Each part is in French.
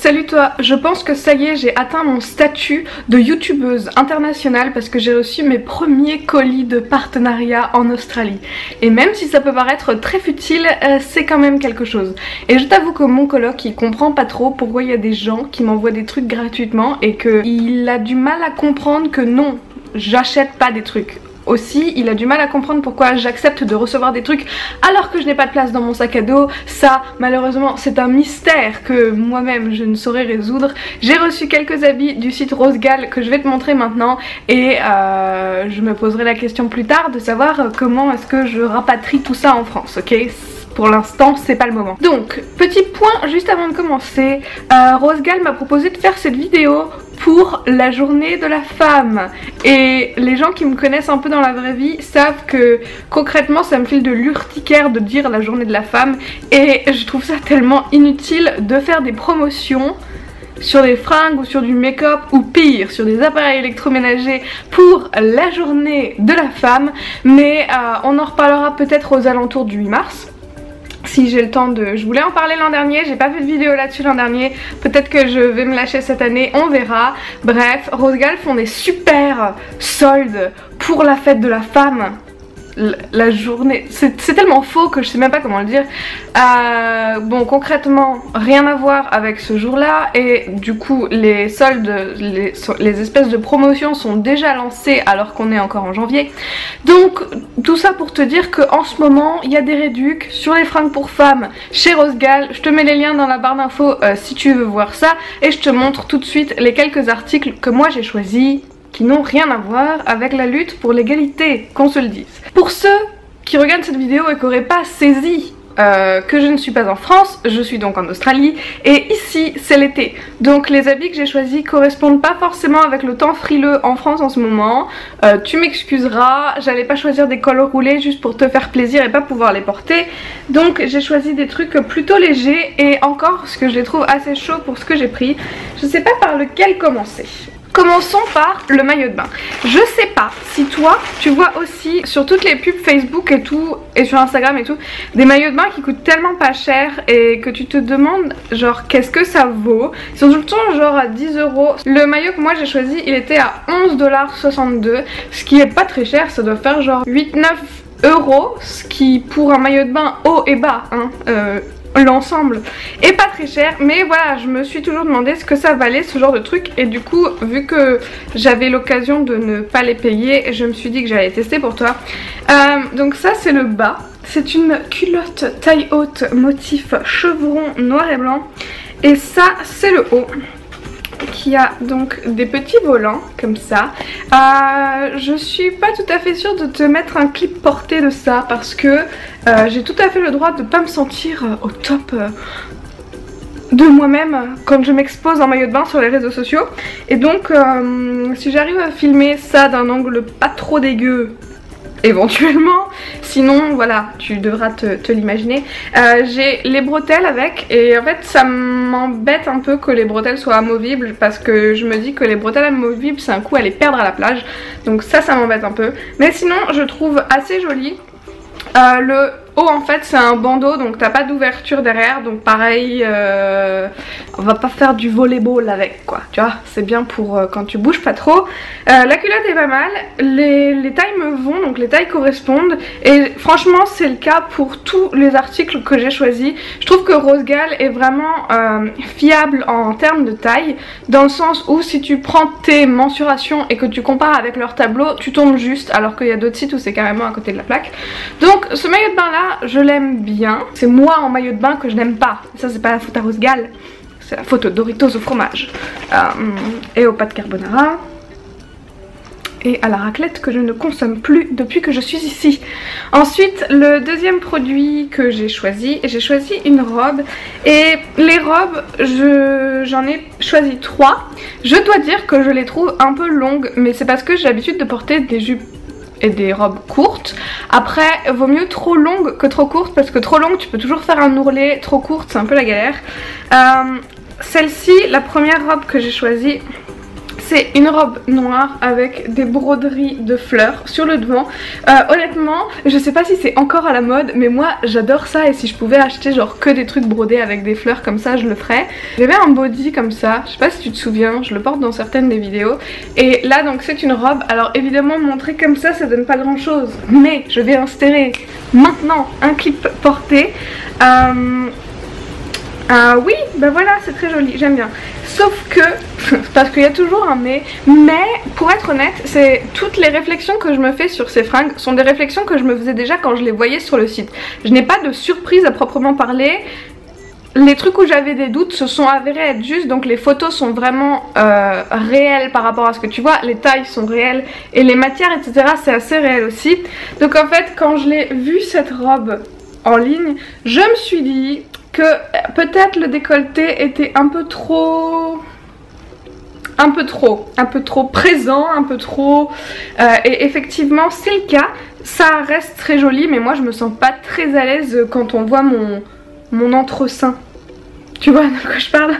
Salut toi, je pense que ça y est, j'ai atteint mon statut de youtubeuse internationale parce que j'ai reçu mes premiers colis de partenariat en Australie. Et même si ça peut paraître très futile, c'est quand même quelque chose. Et je t'avoue que mon coloc, il comprend pas trop pourquoi il y a des gens qui m'envoient des trucs gratuitement et qu'il a du mal à comprendre que non, j'achète pas des trucs. Aussi, il a du mal à comprendre pourquoi j'accepte de recevoir des trucs alors que je n'ai pas de place dans mon sac à dos. Ça, malheureusement, c'est un mystère que moi-même je ne saurais résoudre. J'ai reçu quelques habits du site Rosegal que je vais te montrer maintenant et je me poserai la question plus tard de savoir comment est-ce que je rapatrie tout ça en France, ok ? Pour l'instant, c'est pas le moment. Donc, petit point juste avant de commencer, Rosegal m'a proposé de faire cette vidéo pour la journée de la femme. Et les gens qui me connaissent un peu dans la vraie vie savent que concrètement ça me file de l'urticaire de dire la journée de la femme. Et je trouve ça tellement inutile de faire des promotions sur des fringues ou sur du make-up ou pire sur des appareils électroménagers pour la journée de la femme. Mais on en reparlera peut-être aux alentours du 8 mars. Si j'ai le temps de... Je voulais en parler l'an dernier, j'ai pas fait de vidéo là-dessus l'an dernier. Peut-être que je vais me lâcher cette année, on verra. Bref, Rosegal font des super soldes pour la fête de la femme. La journée, c'est tellement faux que je sais même pas comment le dire. Bon, concrètement, rien à voir avec ce jour-là. Et du coup, les soldes, les espèces de promotions sont déjà lancées alors qu'on est encore en janvier. Donc, tout ça pour te dire qu'en ce moment, il y a des réducs sur les fringues pour femmes chez Rosegal. Je te mets les liens dans la barre d'infos si tu veux voir ça. Et je te montre tout de suite les quelques articles que moi j'ai choisis, qui n'ont rien à voir avec la lutte pour l'égalité, qu'on se le dise. Pour ceux qui regardent cette vidéo et qui n'auraient pas saisi que je ne suis pas en France, je suis donc en Australie et ici c'est l'été. Donc les habits que j'ai choisis correspondent pas forcément avec le temps frileux en France en ce moment. Tu m'excuseras, j'allais pas choisir des cols roulés juste pour te faire plaisir et pas pouvoir les porter. Donc j'ai choisi des trucs plutôt légers et encore ce que je les trouve assez chauds pour ce que j'ai pris. Je sais pas par lequel commencer. Commençons par le maillot de bain. Je sais pas si toi tu vois aussi sur toutes les pubs Facebook et tout et sur Instagram et tout des maillots de bain qui coûtent tellement pas cher et que tu te demandes genre qu'est-ce que ça vaut. Ils sont tout le temps genre à 10 €. Le maillot que moi j'ai choisi il était à 11,62 $, ce qui est pas très cher, ça doit faire genre 8-9 €, ce qui pour un maillot de bain haut et bas hein, l'ensemble est pas très cher, mais voilà, je me suis toujours demandé ce que ça valait ce genre de truc et du coup vu que j'avais l'occasion de ne pas les payer, je me suis dit que j'allais tester pour toi. Donc ça c'est le bas, c'est une culotte taille haute motif chevron noir et blanc et ça c'est le haut qui a donc des petits volants comme ça. Je suis pas tout à fait sûre de te mettre un clip porté de ça parce que j'ai tout à fait le droit de pas me sentir au top de moi-même quand je m'expose en maillot de bain sur les réseaux sociaux. Et donc si j'arrive à filmer ça d'un angle pas trop dégueu éventuellement, sinon voilà tu devras te l'imaginer. J'ai les bretelles avec et en fait ça m'embête un peu que les bretelles soient amovibles parce que je me dis que les bretelles amovibles c'est un coup à les perdre à la plage, donc ça m'embête un peu, mais sinon je trouve assez joli. Le haut en fait c'est un bandeau donc t'as pas d'ouverture derrière, donc pareil on va pas faire du volleyball avec quoi, tu vois, c'est bien pour quand tu bouges pas trop. La culotte est pas mal, les tailles me vont, donc les tailles correspondent et franchement c'est le cas pour tous les articles que j'ai choisis. Je trouve que Rosegal est vraiment fiable en termes de taille, dans le sens où si tu prends tes mensurations et que tu compares avec leur tableau tu tombes juste, alors qu'il y a d'autres sites où c'est carrément à côté de la plaque. Donc ce maillot de bain là je l'aime bien, c'est moi en maillot de bain que je n'aime pas, ça c'est pas la faute à Rosegal, c'est la faute aux Doritos au fromage et aux pâtes carbonara et à la raclette que je ne consomme plus depuis que je suis ici. Ensuite le deuxième produit que j'ai choisi une robe et les robes j'en ai choisi 3. Je dois dire que je les trouve un peu longues mais c'est parce que j'ai l'habitude de porter des jupes et des robes courtes. Après vaut mieux trop longue que trop courte parce que trop longue tu peux toujours faire un ourlet, trop courte c'est un peu la galère. Celle-ci, la première robe que j'ai choisie, c'est une robe noire avec des broderies de fleurs sur le devant. Honnêtement, je sais pas si c'est encore à la mode, mais moi j'adore ça et si je pouvais acheter genre que des trucs brodés avec des fleurs comme ça, je le ferais. J'avais un body comme ça, je sais pas si tu te souviens, je le porte dans certaines des vidéos. Et là donc c'est une robe, alors évidemment montrer comme ça donne pas grand chose, mais je vais insérer maintenant un clip porté. Oui, bah voilà, c'est très joli, j'aime bien. Sauf que, parce qu'il y a toujours un mais pour être honnête, c'est toutes les réflexions que je me fais sur ces fringues sont des réflexions que je me faisais déjà quand je les voyais sur le site. Je n'ai pas de surprise à proprement parler. Les trucs où j'avais des doutes se sont avérés être justes, donc les photos sont vraiment réelles par rapport à ce que tu vois, les tailles sont réelles et les matières etc c'est assez réel aussi. Donc en fait quand je l'ai vue cette robe en ligne, je me suis dit que peut-être le décolleté était un peu trop présent, un peu trop et effectivement c'est le cas, ça reste très joli mais moi je me sens pas très à l'aise quand on voit mon entre-sein. Tu vois de quoi je parle?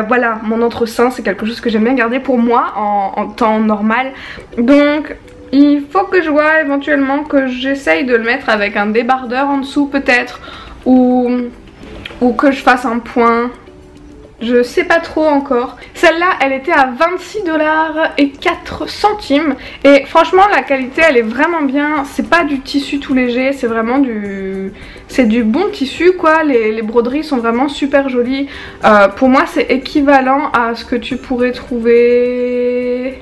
Voilà, mon entre-sein c'est quelque chose que j'aime bien garder pour moi en temps normal. Donc il faut que je vois éventuellement que j'essaye de le mettre avec un débardeur en dessous peut-être, ou que je fasse un point. Je sais pas trop encore. Celle-là elle était à 26,04 $. Et franchement la qualité elle est vraiment bien. C'est pas du tissu tout léger, c'est vraiment c'est du bon tissu quoi. Les broderies sont vraiment super jolies. Pour moi c'est équivalent à ce que tu pourrais trouver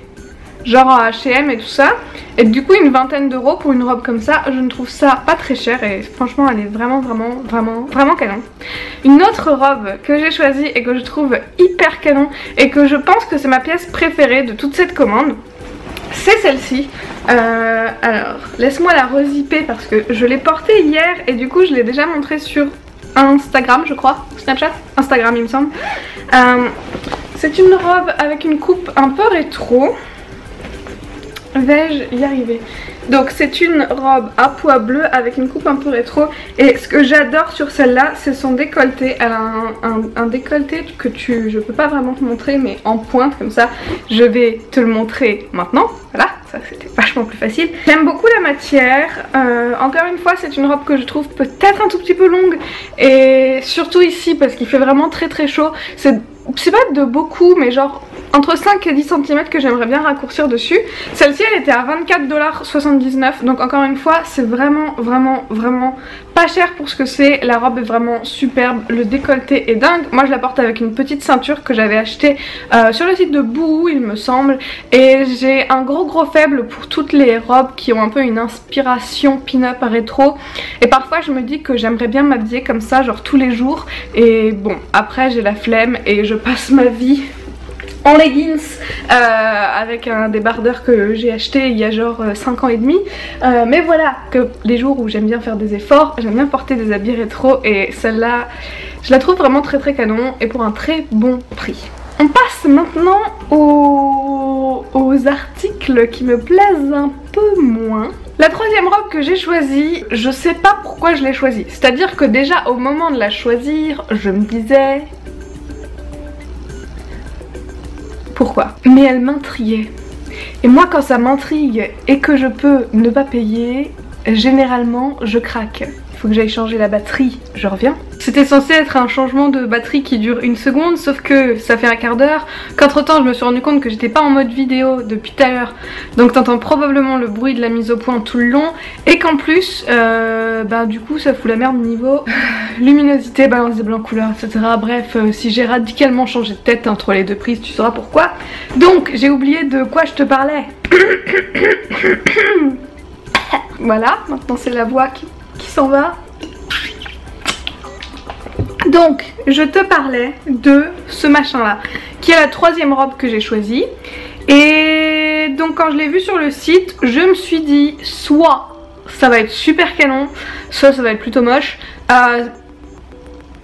genre à H&M et tout ça. Et du coup une vingtaine d'euros pour une robe comme ça, je ne trouve ça pas très cher et franchement elle est vraiment canon. Une autre robe que j'ai choisie et que je trouve hyper canon et que je pense que c'est ma pièce préférée de toute cette commande, c'est celle-ci. Alors laisse-moi la rezipper parce que je l'ai portée hier et du coup je l'ai déjà montrée sur Instagram je crois, Snapchat, Instagram il me semble. C'est une robe avec une coupe un peu rétro. Vais-je y arriver? Donc c'est une robe à pois bleu avec une coupe un peu rétro. Et ce que j'adore sur celle-là c'est son décolleté. Elle a un décolleté que je peux pas vraiment te montrer mais en pointe comme ça. Je vais te le montrer maintenant. Voilà, ça c'était vachement plus facile. J'aime beaucoup la matière. Encore une fois c'est une robe que je trouve peut-être un tout petit peu longue. Et surtout ici parce qu'il fait vraiment très chaud. C'est pas de beaucoup mais genre entre 5 et 10 cm que j'aimerais bien raccourcir dessus. Celle-ci elle était à 24,79 $. Donc encore une fois c'est vraiment pas cher pour ce que c'est. La robe est vraiment superbe, le décolleté est dingue. Moi je la porte avec une petite ceinture que j'avais achetée sur le site de Boohoo il me semble. Et j'ai un gros faible pour toutes les robes qui ont un peu une inspiration pin-up rétro. Et parfois je me dis que j'aimerais bien m'habiller comme ça genre tous les jours. Et bon après j'ai la flemme et je passe ma vie en leggings avec un débardeur que j'ai acheté il y a genre 5 ans et demi. Mais voilà, que les jours où j'aime bien faire des efforts, j'aime bien porter des habits rétro et celle-là, je la trouve vraiment très canon et pour un très bon prix. On passe maintenant aux articles qui me plaisent un peu moins. La troisième robe que j'ai choisie, je sais pas pourquoi je l'ai choisie. C'est-à-dire que déjà au moment de la choisir, je me disais... pourquoi? Mais elle m'intriguait. Et moi quand ça m'intrigue et que je peux ne pas payer, généralement je craque. Il faut que j'aille changer la batterie, je reviens. C'était censé être un changement de batterie qui dure 1 seconde, sauf que ça fait un quart d'heure, qu'entre temps je me suis rendu compte que j'étais pas en mode vidéo depuis tout à l'heure, donc t'entends probablement le bruit de la mise au point tout le long, et qu'en plus, du coup ça fout la merde niveau luminosité, balance des blancs couleurs, etc. Bref, si j'ai radicalement changé de tête entre les deux prises, tu sauras pourquoi. Donc j'ai oublié de quoi je te parlais. Voilà, maintenant c'est la voix qui s'en va. Donc je te parlais de ce machin là qui est la troisième robe que j'ai choisie. Et donc quand je l'ai vue sur le site, je me suis dit soit ça va être super canon, soit ça va être plutôt moche.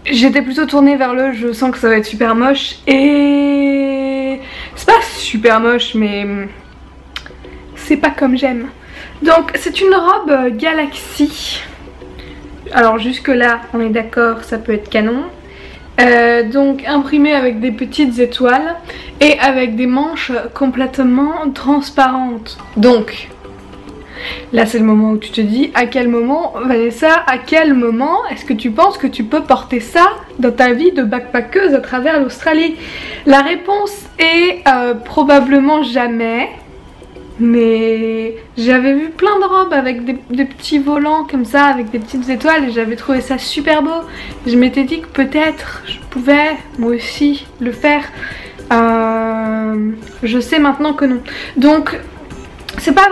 J'étais plutôt tournée vers le je sens que ça va être super moche. Et c'est pas super moche mais c'est pas comme j'aime. Donc c'est une robe Galaxy. Alors jusque là on est d'accord, ça peut être canon. Donc imprimé avec des petites étoiles et avec des manches complètement transparentes. Donc là c'est le moment où tu te dis à quel moment, Vanessa, à quel moment est-ce que tu penses que tu peux porter ça dans ta vie de backpackeuse à travers l'Australie? La réponse est probablement jamais. Mais j'avais vu plein de robes avec des petits volants comme ça, avec des petites étoiles, et j'avais trouvé ça super beau. Je m'étais dit que peut-être je pouvais moi aussi le faire. Je sais maintenant que non. Donc c'est pas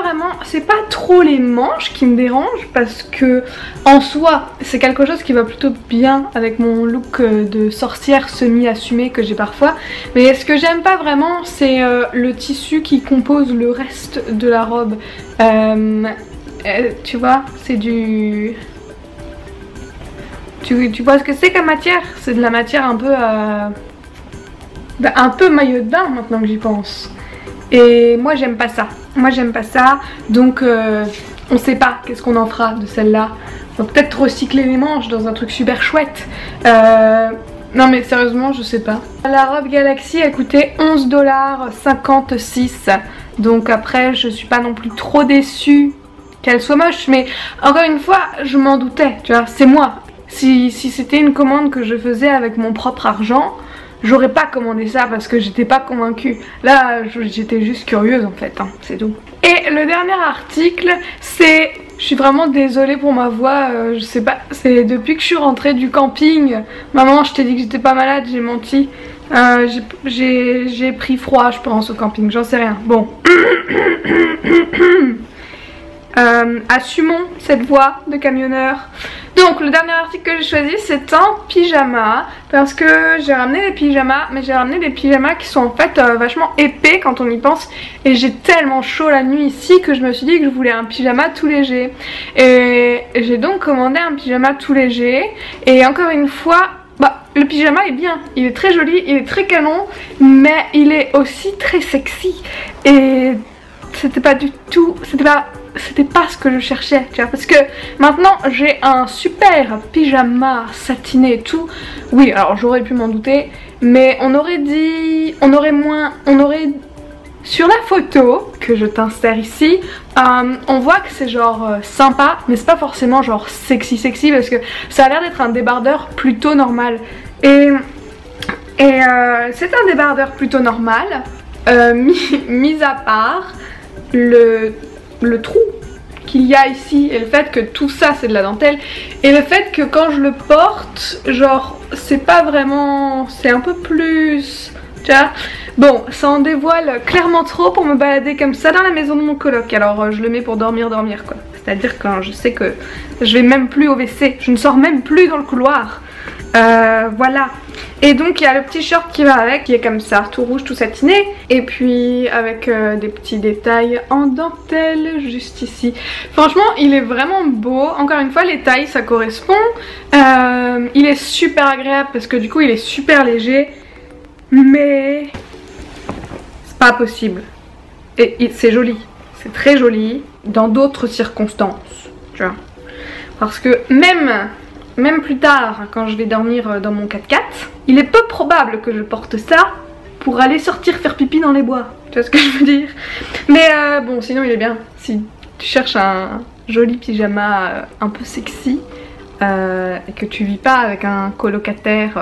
trop les manches qui me dérangent, parce que en soi c'est quelque chose qui va plutôt bien avec mon look de sorcière semi-assumée que j'ai parfois. Mais ce que j'aime pas vraiment c'est le tissu qui compose le reste de la robe. Tu vois, c'est du... Tu vois ce que c'est comme matière? C'est de la matière un peu... un peu maillot de bain maintenant que j'y pense. Et moi j'aime pas ça. Moi j'aime pas ça. Donc on sait pas qu'est-ce qu'on en fera de celle-là. On va peut-être recycler les manches dans un truc super chouette. Non mais sérieusement je sais pas. La robe Galaxy a coûté 11,56 $. Donc après je suis pas non plus trop déçue qu'elle soit moche. Mais encore une fois je m'en doutais. Tu vois, c'est moi. Si c'était une commande que je faisais avec mon propre argent, j'aurais pas commandé ça parce que j'étais pas convaincue. Là j'étais juste curieuse en fait, hein, c'est tout. Et le dernier article c'est... Je suis vraiment désolée pour ma voix, je sais pas, c'est depuis que je suis rentrée du camping. Maman, je t'ai dit que j'étais pas malade, j'ai menti. J'ai pris froid je pense au camping, j'en sais rien. Bon. Assumons cette voix de camionneur. Donc le dernier article que j'ai choisi c'est un pyjama, parce que j'ai ramené des pyjamas, mais j'ai ramené des pyjamas qui sont en fait vachement épais quand on y pense, et j'ai tellement chaud la nuit ici que je me suis dit que je voulais un pyjama tout léger, et j'ai donc commandé un pyjama tout léger. Et encore une fois, bah, le pyjama est bien, il est très joli, il est très canon, mais il est aussi très sexy, et c'était pas du tout, c'était pas ce que je cherchais, tu vois, parce que maintenant j'ai un super pyjama satiné et tout. Oui, alors j'aurais pu m'en douter, mais on aurait sur la photo que je t'insère ici, on voit que c'est genre sympa, mais c'est pas forcément genre sexy parce que ça a l'air d'être un débardeur plutôt normal. Et c'est un débardeur plutôt normal, mis à part le trou qu'il y a ici, et le fait que tout ça c'est de la dentelle, et le fait que quand je le porte, genre c'est pas vraiment, c'est un peu plus, tu vois. Bon, ça en dévoile clairement trop pour me balader comme ça dans la maison de mon coloc. Alors je le mets pour dormir quoi. C'est-à-dire quand je sais que je vais même plus au WC, je ne sors même plus dans le couloir. Voilà. Et donc il y a le petit short qui va avec, qui est comme ça, tout rouge, tout satiné, et puis avec des petits détails en dentelle juste ici. Franchement il est vraiment beau. Encore une fois les tailles ça correspond. Il est super agréable parce que du coup il est super léger, mais c'est pas possible. Et c'est joli, c'est très joli dans d'autres circonstances, tu vois. Parce que même plus tard, quand je vais dormir dans mon 4x4, il est peu probable que je porte ça pour aller sortir faire pipi dans les bois. Tu vois ce que je veux dire? Mais bon, sinon il est bien. Si tu cherches un joli pyjama un peu sexy et que tu vis pas avec un colocataire,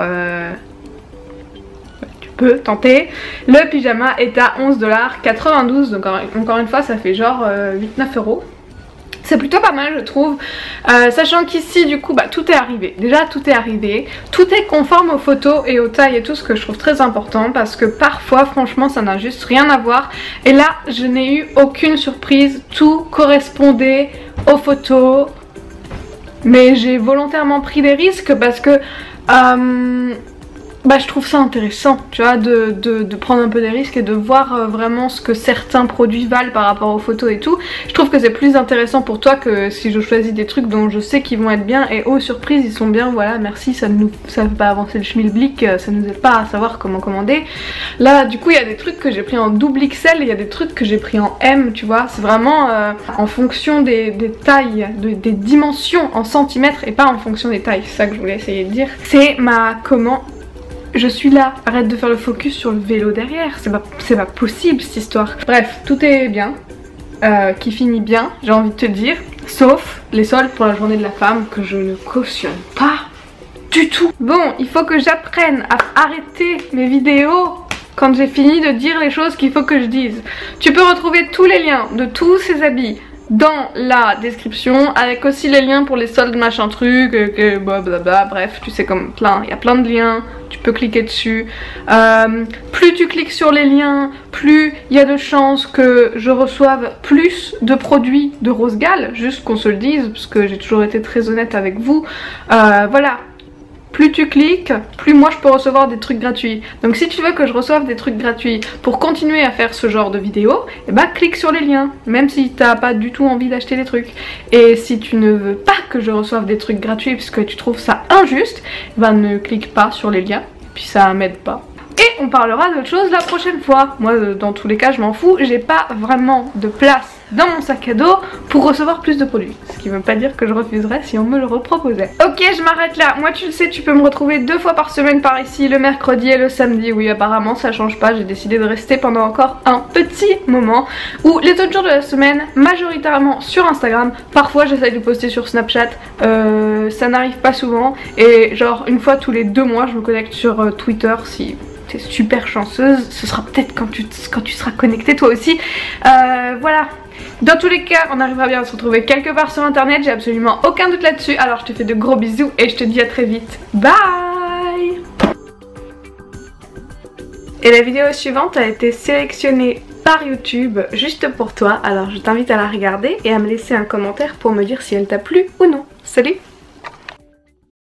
tu peux tenter. Le pyjama est à 11,92 $, donc encore une fois ça fait genre 8-9 €. C'est plutôt pas mal je trouve, sachant qu'ici du coup bah, tout est arrivé, déjà tout est arrivé, tout est conforme aux photos et aux tailles et tout, ce que je trouve très important parce que parfois franchement ça n'a juste rien à voir, et là je n'ai eu aucune surprise, tout correspondait aux photos, mais j'ai volontairement pris des risques parce que bah, je trouve ça intéressant, tu vois, de prendre un peu des risques et de voir vraiment ce que certains produits valent par rapport aux photos et tout. Je trouve que c'est plus intéressant pour toi que si je choisis des trucs dont je sais qu'ils vont être bien et oh surprise ils sont bien, voilà merci, ça fait pas avancer le schmilblick, ça nous aide pas à savoir comment commander. Là du coup il y a des trucs que j'ai pris en double XL, il y a des trucs que j'ai pris en M, tu vois, c'est vraiment en fonction des tailles, des dimensions en centimètres et pas en fonction des tailles, c'est ça que je voulais essayer de dire. C'est ma commande. je suis là. Arrête de faire le focus sur le vélo derrière, c'est pas possible cette histoire. Bref, tout est bien, qui finit bien, j'ai envie de te dire. Sauf les soldes pour la journée de la femme que je ne cautionne pas du tout. Bon, il faut que j'apprenne à arrêter mes vidéos quand j'ai fini de dire les choses qu'il faut que je dise. Tu peux retrouver tous les liens de tous ces habits dans la description, avec aussi les liens pour les soldes machin truc, blablabla, bref, tu sais, comme plein, il y a plein de liens, tu peux cliquer dessus. Plus tu cliques sur les liens, plus il y a de chances que je reçoive plus de produits de Rose Gall, juste qu'on se le dise, parce que j'ai toujours été très honnête avec vous. Voilà. Plus tu cliques, plus moi je peux recevoir des trucs gratuits. Donc si tu veux que je reçoive des trucs gratuits pour continuer à faire ce genre de vidéos, eh ben clique sur les liens, même si t'as pas du tout envie d'acheter des trucs. Et si tu ne veux pas que je reçoive des trucs gratuits parce que tu trouves ça injuste, eh ben ne clique pas sur les liens, puis ça m'aide pas. Et on parlera d'autre chose la prochaine fois. Moi dans tous les cas je m'en fous, j'ai pas vraiment de place dans mon sac à dos pour recevoir plus de produits. Ce qui veut pas dire que je refuserais si on me le reproposait. Ok, je m'arrête là. Moi tu le sais, tu peux me retrouver 2 fois par semaine par ici, le mercredi et le samedi. Oui, apparemment ça change pas, j'ai décidé de rester pendant encore un petit moment. Ou les autres jours de la semaine, majoritairement sur Instagram. Parfois j'essaye de poster sur Snapchat, ça n'arrive pas souvent. Et genre une fois tous les 2 mois je me connecte sur Twitter si t'es super chanceuse. Ce sera peut-être quand tu seras connectée toi aussi. Voilà. Dans tous les cas, on arrivera bien à se retrouver quelque part sur internet, j'ai absolument aucun doute là-dessus. Alors je te fais de gros bisous et je te dis à très vite. Bye! Et la vidéo suivante a été sélectionnée par YouTube juste pour toi. Alors je t'invite à la regarder et à me laisser un commentaire pour me dire si elle t'a plu ou non. Salut!